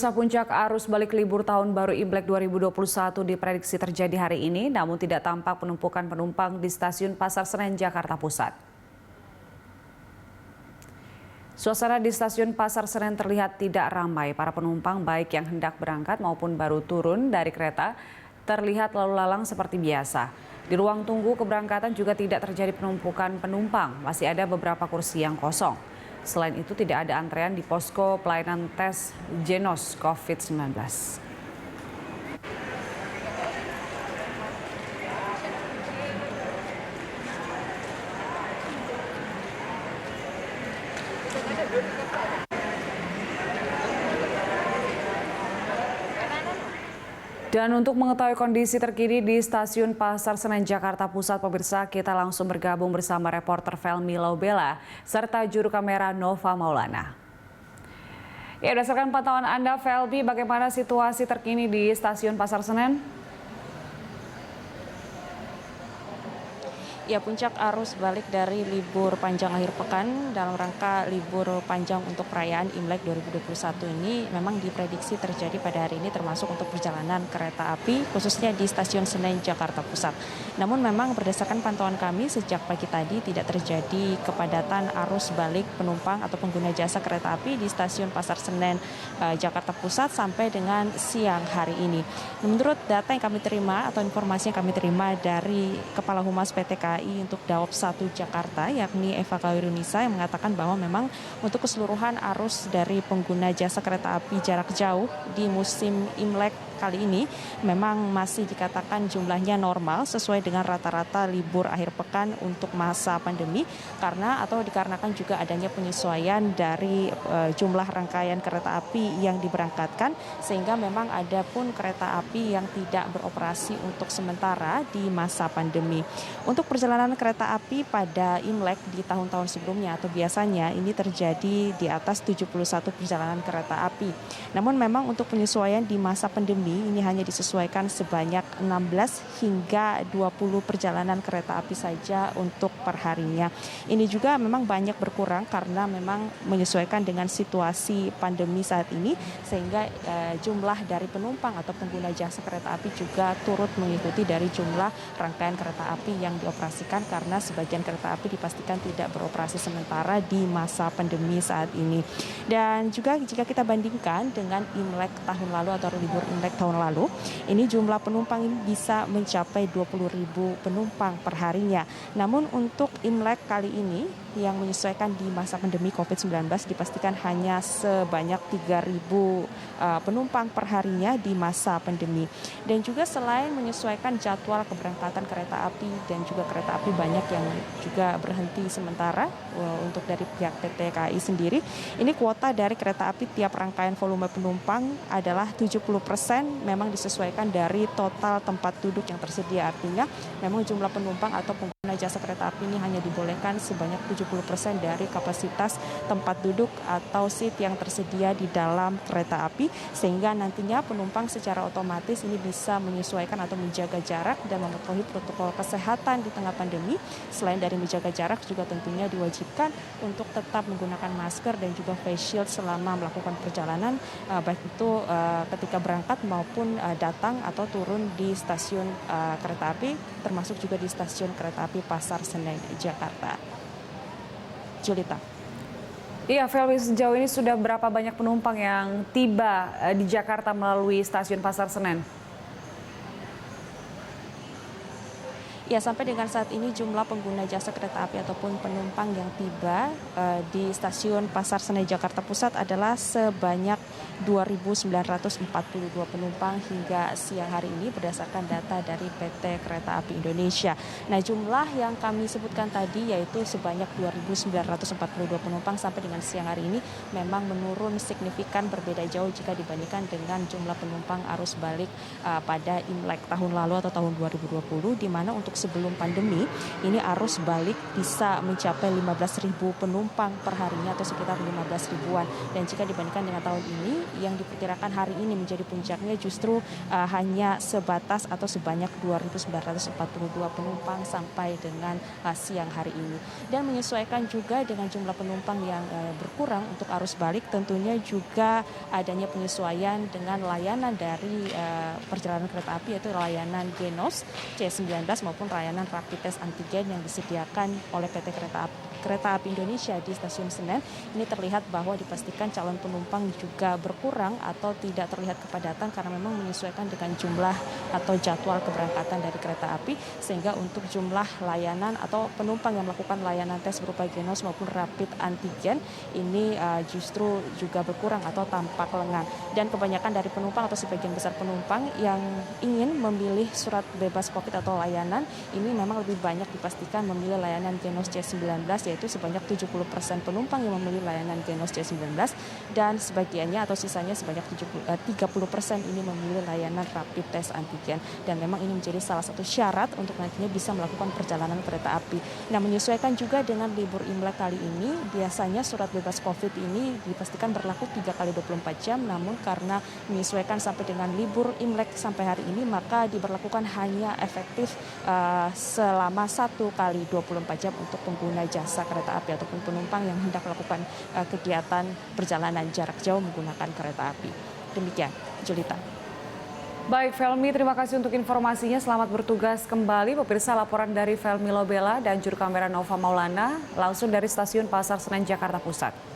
Puncak arus balik libur tahun baru Imlek 2021 diprediksi terjadi hari ini, namun tidak tampak penumpukan penumpang di stasiun Pasar Senen, Jakarta Pusat. Suasana di stasiun Pasar Senen terlihat tidak ramai. Para penumpang baik yang hendak berangkat maupun baru turun dari kereta terlihat lalu lalang seperti biasa. Di ruang tunggu keberangkatan juga tidak terjadi penumpukan penumpang, masih ada beberapa kursi yang kosong. Selain itu tidak ada antrean di posko pelayanan tes Genos COVID-19. Dan untuk mengetahui kondisi terkini di Stasiun Pasar Senen, Jakarta Pusat, pemirsa, kita langsung bergabung bersama reporter Felmi Laubela serta juru kamera Nova Maulana. Ya, berdasarkan pantauan Anda, Felmi, bagaimana situasi terkini di Stasiun Pasar Senen? Ya, puncak arus balik dari libur panjang akhir pekan dalam rangka libur panjang untuk perayaan Imlek 2021 ini memang diprediksi terjadi pada hari ini, termasuk untuk perjalanan kereta api khususnya di Stasiun Senen, Jakarta Pusat. Namun memang berdasarkan pantauan kami sejak pagi tadi tidak terjadi kepadatan arus balik penumpang atau pengguna jasa kereta api di Stasiun Pasar Senen, Jakarta Pusat sampai dengan siang hari ini. Menurut data yang kami terima atau informasi yang kami terima dari Kepala Humas PT KAI untuk Daop 1 Jakarta, yakni Eva Kairunisa, yang mengatakan bahwa memang untuk keseluruhan arus dari pengguna jasa kereta api jarak jauh di musim Imlek kali ini memang masih dikatakan jumlahnya normal sesuai dengan rata-rata libur akhir pekan untuk masa pandemi, karena atau dikarenakan juga adanya penyesuaian dari jumlah rangkaian kereta api yang diberangkatkan, sehingga memang ada pun kereta api yang tidak beroperasi untuk sementara di masa pandemi. Untuk perjalanan kereta api pada Imlek di tahun-tahun sebelumnya atau biasanya ini terjadi di atas 71 perjalanan kereta api. Namun memang untuk penyesuaian di masa pandemi ini hanya disesuaikan sebanyak 16 hingga 20 perjalanan kereta api saja untuk perharinya. Ini juga memang banyak berkurang karena memang menyesuaikan dengan situasi pandemi saat ini, sehingga jumlah dari penumpang atau pengguna jasa kereta api juga turut mengikuti dari jumlah rangkaian kereta api yang dioperasikan, karena sebagian kereta api dipastikan tidak beroperasi sementara di masa pandemi saat ini. Dan juga jika kita bandingkan dengan Imlek tahun lalu atau libur Imlek tahun lalu, ini jumlah penumpang ini bisa mencapai 20.000 penumpang per harinya. Namun untuk Imlek kali ini yang menyesuaikan di masa pandemi COVID-19 dipastikan hanya sebanyak 3.000 penumpang per harinya di masa pandemi. Dan juga selain menyesuaikan jadwal keberangkatan kereta api dan juga kereta api banyak yang juga berhenti sementara untuk dari pihak PT KAI sendiri, ini kuota dari kereta api tiap rangkaian volume penumpang adalah 70% memang disesuaikan dari total tempat duduk yang tersedia. Artinya memang jumlah penumpang atau pengguna jasa kereta api ini hanya dibolehkan sebanyak 70% dari kapasitas tempat duduk atau seat yang tersedia di dalam kereta api, sehingga nantinya penumpang secara otomatis ini bisa menyesuaikan atau menjaga jarak dan mematuhi protokol kesehatan di tengah pandemi. Selain dari menjaga jarak, juga tentunya diwajibkan untuk tetap menggunakan masker dan juga face shield selama melakukan perjalanan, baik itu ketika berangkat maupun datang atau turun di stasiun kereta api, termasuk juga di stasiun kereta api Pasar Senen, Jakarta. Julita. Iya, Felmi, sejauh ini sudah berapa banyak penumpang yang tiba di Jakarta melalui stasiun Pasar Senen? Ya, sampai dengan saat ini jumlah pengguna jasa kereta api ataupun penumpang yang tiba di stasiun Pasar Senen, Jakarta Pusat adalah sebanyak 2.942 penumpang hingga siang hari ini berdasarkan data dari PT Kereta Api Indonesia. Nah, jumlah yang kami sebutkan tadi yaitu sebanyak 2.942 penumpang sampai dengan siang hari ini memang menurun signifikan, berbeda jauh jika dibandingkan dengan jumlah penumpang arus balik pada Imlek tahun lalu atau tahun 2020, di mana untuk sebelum pandemi, ini arus balik bisa mencapai 15.000 penumpang per harinya atau sekitar 15 ribuan. Dan jika dibandingkan dengan tahun ini, yang diperkirakan hari ini menjadi puncaknya justru hanya sebatas atau sebanyak 2.942 penumpang sampai dengan siang hari ini. Dan menyesuaikan juga dengan jumlah penumpang yang berkurang untuk arus balik, tentunya juga adanya penyesuaian dengan layanan dari perjalanan kereta api, yaitu layanan Genos C19 maupun layanan rapid test antigen yang disediakan oleh PT Kereta Api Indonesia di Stasiun Senen. Ini terlihat bahwa dipastikan calon penumpang juga berkurang atau tidak terlihat kepadatan karena memang menyesuaikan dengan jumlah atau jadwal keberangkatan dari kereta api, sehingga untuk jumlah layanan atau penumpang yang melakukan layanan tes berupa Genos maupun rapid antigen ini justru juga berkurang atau tampak lengang. Dan kebanyakan dari penumpang atau sebagian besar penumpang yang ingin memilih surat bebas COVID atau layanan ini memang lebih banyak dipastikan memilih layanan Genos C19, yaitu sebanyak 70% penumpang yang memilih layanan Genos C19 dan sebagiannya atau sisanya sebanyak 30% ini memilih layanan rapid test antigen. Dan memang ini menjadi salah satu syarat untuk nantinya bisa melakukan perjalanan kereta api. Nah, menyesuaikan juga dengan libur Imlek kali ini, biasanya surat bebas COVID ini dipastikan berlaku 3 kali 24 jam, namun karena menyesuaikan sampai dengan libur Imlek sampai hari ini, maka diberlakukan hanya efektif selama 1 kali 24 jam untuk pengguna jasa kereta api ataupun penumpang yang hendak melakukan kegiatan perjalanan jarak jauh menggunakan kereta api. Demikian, Julita. Baik, Felmi, terima kasih untuk informasinya. Selamat bertugas kembali. Pemirsa, laporan dari Felmi Lobela dan juru kamera Nova Maulana langsung dari Stasiun Pasar Senen, Jakarta Pusat.